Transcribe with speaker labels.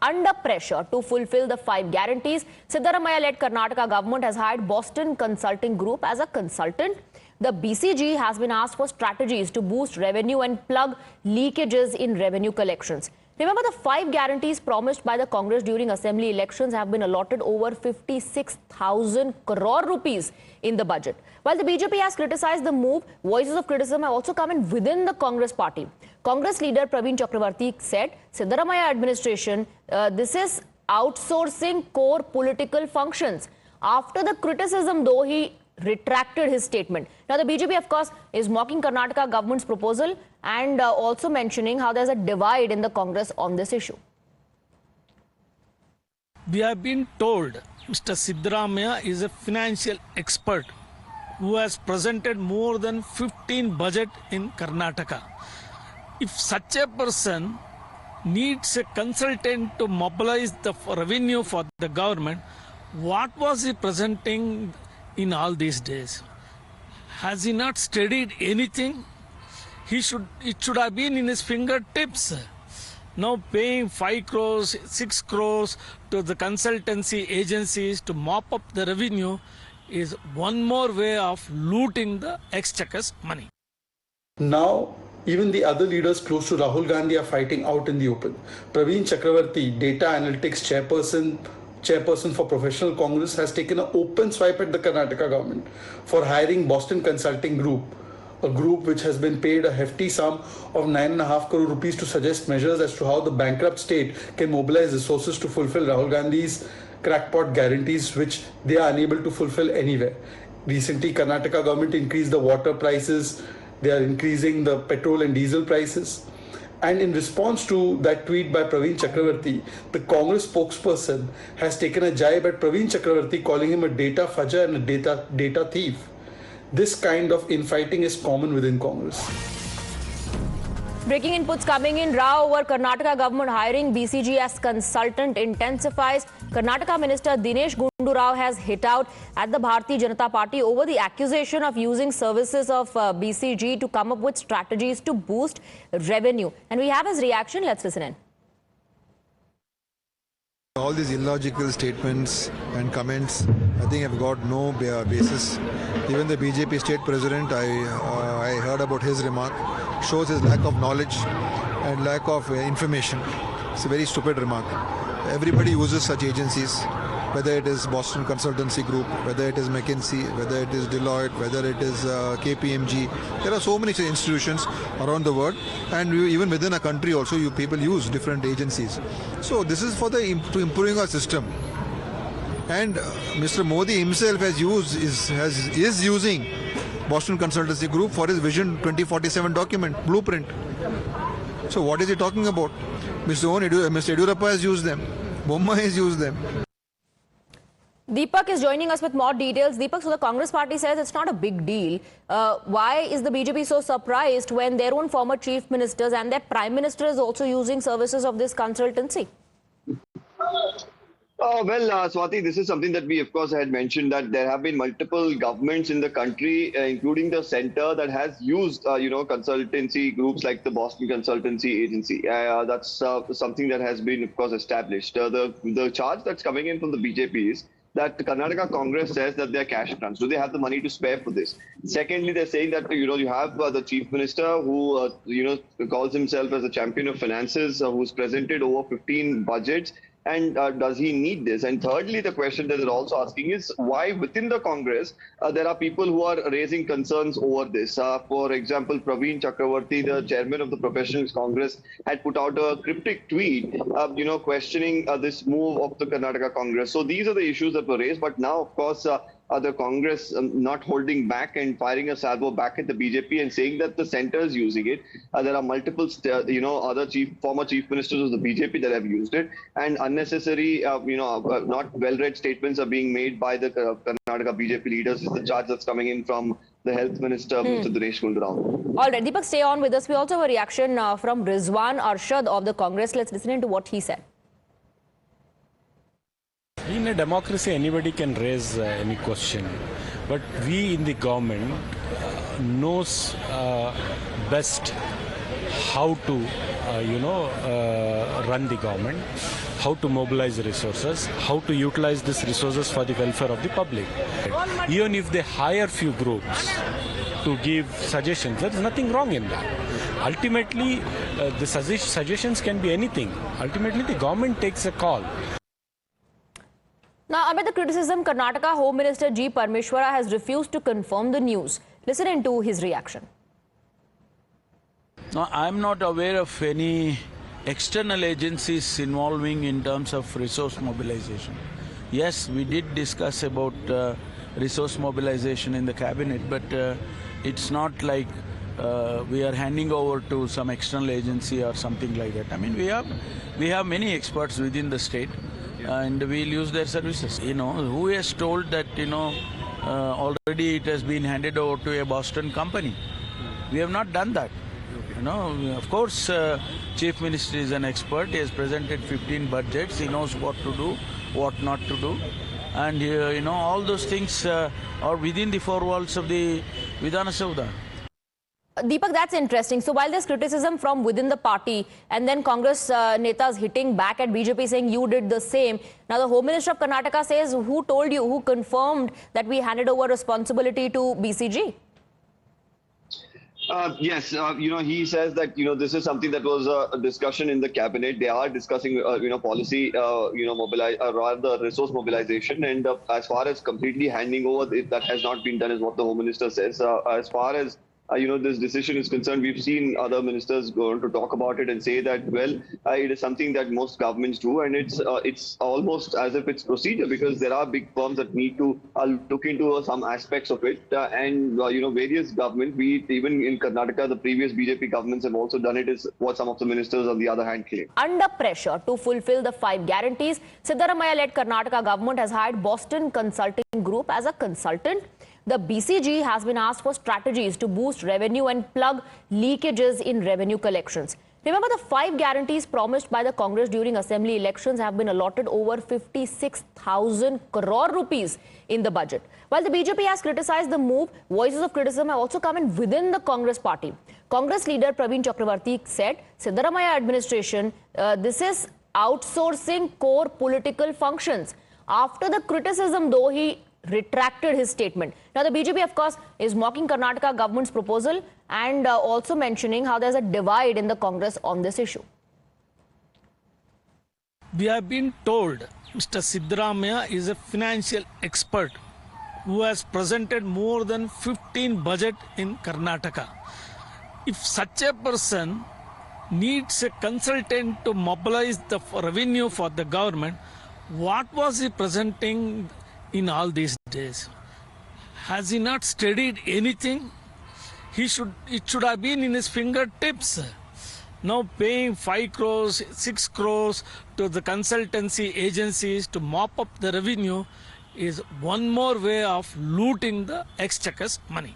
Speaker 1: under pressure to fulfill the 5 guarantees. Siddaramaiah-led Karnataka government has hired Boston Consulting Group as a consultant. The BCG has been asked for strategies to boost revenue and plug leakages in revenue collections. Remember, the 5 guarantees promised by the Congress during assembly elections have been allotted over 56,000 crore rupees in the budget. While the BJP has criticized the move, voices of criticism have also come in within the Congress party. Congress leader Praveen Chakravarti said, Siddaramaiah administration, this is outsourcing core political functions. After the criticism, though, he retracted his statement. Now, the BJP, of course, is mocking Karnataka government's proposal and also mentioning how there's a divide in the Congress on this issue.
Speaker 2: We have been told Mr. Siddaramaiah is a financial expert who has presented more than 15 budget in Karnataka. If such a person needs a consultant to mobilize the revenue for the government, what was he presenting in all these days? Has he not studied anything? It should have been in his fingertips. Now paying 5 crores, 6 crores to the consultancy agencies to mop up the revenue is one more way of looting the exchequer's money.
Speaker 3: Now, even the other leaders close to Rahul Gandhi are fighting out in the open. Praveen Chakravarti, data analytics chairperson for Professional Congress, has taken an open swipe at the Karnataka government for hiring Boston Consulting Group, a group which has been paid a hefty sum of 9.5 crore rupees to suggest measures as to how the bankrupt state can mobilize resources to fulfill Rahul Gandhi's crackpot guarantees, which they are unable to fulfill anywhere. Recently, Karnataka government increased the water prices. They are increasing the petrol and diesel prices. And in response to that tweet by Praveen Chakravarti, the Congress spokesperson has taken a jibe at Praveen Chakravarti, calling him a data fudger and a data thief. This kind of infighting is common within Congress.
Speaker 1: Breaking inputs coming in. Row over Karnataka government hiring BCG as consultant intensifies. Karnataka Minister Dinesh Gundu Rao has hit out at the Bharatiya Janata Party over the accusation of using services of BCG to come up with strategies to boost revenue. And we have his reaction. Let's listen in.
Speaker 4: All these illogical statements and comments, I think have got no basis. Even the BJP state president, I heard about his remark, shows his lack of knowledge and lack of information. It's a very stupid remark. Everybody uses such agencies, whether it is Boston Consultancy Group, whether it is McKinsey, whether it is Deloitte, whether it is KPMG. There are so many institutions around the world, and even within a country also, people use different agencies. So this is for to improving our system. And Mr. Modi himself is using Boston Consultancy Group for his Vision 2047 document, blueprint. So what is he talking about? Mr. Yediyurappa has used them. Bomma has used them.
Speaker 1: Deepak is joining us with more details. Deepak, so the Congress party says it's not a big deal. Why is the BJP so surprised when their own former chief ministers and their prime minister is also using services of this consultancy?
Speaker 5: Swati, this is something that we, of course, had mentioned, that there have been multiple governments in the country, including the center, that has used, consultancy groups like the Boston Consultancy Agency. That's something that has been, of course, established. The charge that's coming in from the BJP is that the Karnataka Congress says that they're cash crunch. Do they have the money to spare for this? Secondly, they're saying that, you have the chief minister who, calls himself as a champion of finances, who's presented over 15 budgets. And does he need this? And thirdly, the question that they're also asking is why within the Congress there are people who are raising concerns over this. For example, Praveen Chakravarti, the chairman of the Professional Congress, had put out a cryptic tweet, questioning this move of the Karnataka Congress. So these are the issues that were raised. But now, of course, the Congress not holding back and firing a salvo back at the BJP and saying that the center is using it. There are multiple, other former chief ministers of the BJP that have used it, and unnecessary, not well-read statements are being made by the Karnataka BJP leaders. Is the charge that's coming in from the health minister, Mr. Dinesh Gundu Rao.
Speaker 1: All right, Deepak, stay on with us. We also have a reaction from Rizwan Arshad of the Congress. Let's listen into what he said.
Speaker 6: In a democracy, anybody can raise any question, but we in the government knows best how to, run the government, how to mobilize resources, how to utilize these resources for the welfare of the public. Even if they hire few groups to give suggestions, there is nothing wrong in that. Ultimately, the suggestions can be anything. Ultimately, the government takes a call.
Speaker 1: Now, amid the criticism, Karnataka Home Minister G. Parameshwara has refused to confirm the news. Listen into his reaction.
Speaker 7: No, I'm not aware of any external agencies involving in terms of resource mobilization. Yes, we did discuss about resource mobilization in the cabinet, but it's not like we are handing over to some external agency or something like that. I mean, we have many experts within the state, and we'll use their services. You know, who has told that, already it has been handed over to a Boston company? We have not done that. You know, of course, Chief Minister is an expert. He has presented 15 budgets. He knows what to do, what not to do. And, all those things are within the four walls of the Vidhana Saudha.
Speaker 1: Deepak, that's interesting. So while there's criticism from within the party and then Congress netas hitting back at BJP saying you did the same. Now the Home Minister of Karnataka says, who told you, who confirmed that we handed over responsibility to BCG?
Speaker 5: Yes, he says that, this is something that was a discussion in the cabinet. They are discussing, policy, rather resource mobilization. And as far as completely handing over, that has not been done, is what the Home Minister says. As far as this decision is concerned, we've seen other ministers go on to talk about it and say that, well, it is something that most governments do, and it's almost as if it's procedure, because there are big firms that need to look into some aspects of it, and various governments, even in Karnataka, the previous BJP governments have also done it, is what some of the ministers on the other hand claim.
Speaker 1: Under pressure to fulfill the 5 guarantees, Siddaramaiah-led Karnataka government has hired Boston Consulting Group as a consultant. The BCG has been asked for strategies to boost revenue and plug leakages in revenue collections. Remember, the 5 guarantees promised by the Congress during assembly elections have been allotted over 56,000 crore rupees in the budget. While the BJP has criticized the move, voices of criticism have also come in within the Congress party. Congress leader Praveen Chakravarti said, Siddaramaiah administration, this is outsourcing core political functions. After the criticism, though, he retracted his statement. Now, the BJP, of course, is mocking Karnataka government's proposal and also mentioning how there's a divide in the Congress on this issue.
Speaker 2: We have been told Mr. Siddaramaiah is a financial expert who has presented more than 15 budget in Karnataka. If such a person needs a consultant to mobilize the revenue for the government, what was he presenting in all these days? Has he not studied anything? It should have been in his fingertips. Now paying 5 crores, 6 crores to the consultancy agencies to mop up the revenue is one more way of looting the exchequer's money.